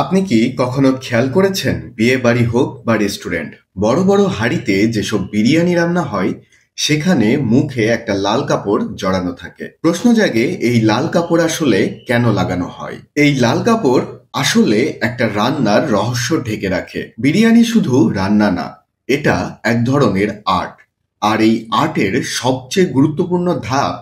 আপনি কি কখনো খেয়াল করেছেন বিয়ে বাড়ি হোক বা রেস্টুরেন্ট, বড় বড় হাঁড়িতে যেসব বিরিয়ানি রান্না হয় সেখানে মুখে একটা লাল কাপড় জড়ানো থাকে। প্রশ্ন জাগে, এই লাল কাপড় আসলে কেন লাগানো হয়? এই লাল কাপড় আসলে একটা রান্নার রহস্য ঢেকে রাখে। বিরিয়ানি শুধু রান্না না, এটা এক ধরনের আর্ট। আর এই আর্টের সবচেয়ে গুরুত্বপূর্ণ ধাপ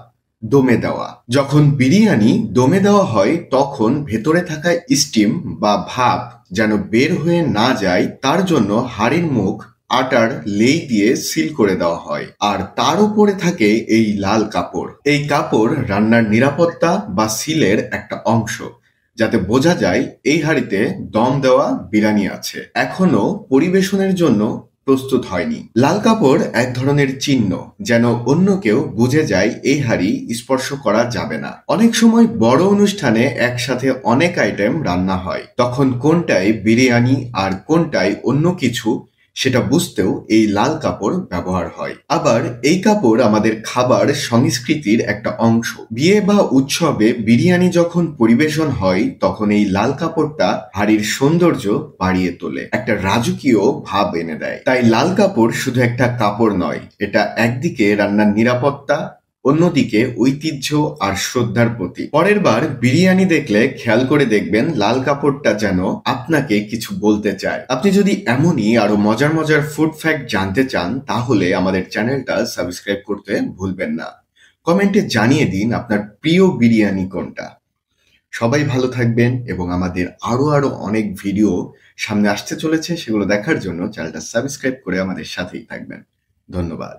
দমে দেওয়া। যখন বিরিয়ানি দমে দেওয়া হয় তখন ভেতরে থাকা স্টিম বা ভাপ যেন বের হয়ে না যায়, তার জন্য হাড়ির মুখ আটার লেই দিয়ে সিল করে দেওয়া হয়। আর তার উপরে থাকে এই লাল কাপড়। এই কাপড় রান্নার নিরাপত্তা বা সিলের একটা অংশ, যাতে বোঝা যায় এই হাঁড়িতে দম দেওয়া বিরিয়ানি আছে, এখনো পরিবেশনের জন্য প্রস্তুত হয়নি। লাল কাপড় এক ধরনের চিহ্ন, যেন অন্য কেউ বুঝে যায় এই হাঁড়ি স্পর্শ করা যাবে না। অনেক সময় বড় অনুষ্ঠানে একসাথে অনেক আইটেম রান্না হয়, তখন কোনটায় বিরিয়ানি আর কোনটায় অন্য কিছু সেটা বুঝতেও এই লাল কাপড় ব্যবহার হয়। আবার এই কাপড় আমাদের খাবার সংস্কৃতির একটা অংশ। বিয়ে বা উৎসবে বিরিয়ানি যখন পরিবেশন হয় তখন এই লাল কাপড়টা হাড়ির সৌন্দর্য বাড়িয়ে তোলে, একটা রাজকীয় ভাব এনে দেয়। তাই লাল কাপড় শুধু একটা কাপড় নয়, এটা একদিকে রান্নার নিরাপত্তা, অন্যদিকে ঐতিহ্য আর শ্রদ্ধার প্রতীক। পরের বার বিরিয়ানি দেখলে খেয়াল করে দেখবেন লাল কাপড়টা যেন আপনাকে কিছু বলতে চায়। আপনি যদি এমনই আরো মজার মজার ফুড ফ্যাক্ট জানতে চান তাহলে আমাদের চ্যানেলটা সাবস্ক্রাইব করতে ভুলবেন না। কমেন্টে জানিয়ে দিন আপনার প্রিয় বিরিয়ানি কোনটা। সবাই ভালো থাকবেন এবং আমাদের আরো আরো অনেক ভিডিও সামনে আসতে চলেছে, সেগুলো দেখার জন্য চ্যানেলটা সাবস্ক্রাইব করে আমাদের সাথেই থাকবেন। ধন্যবাদ।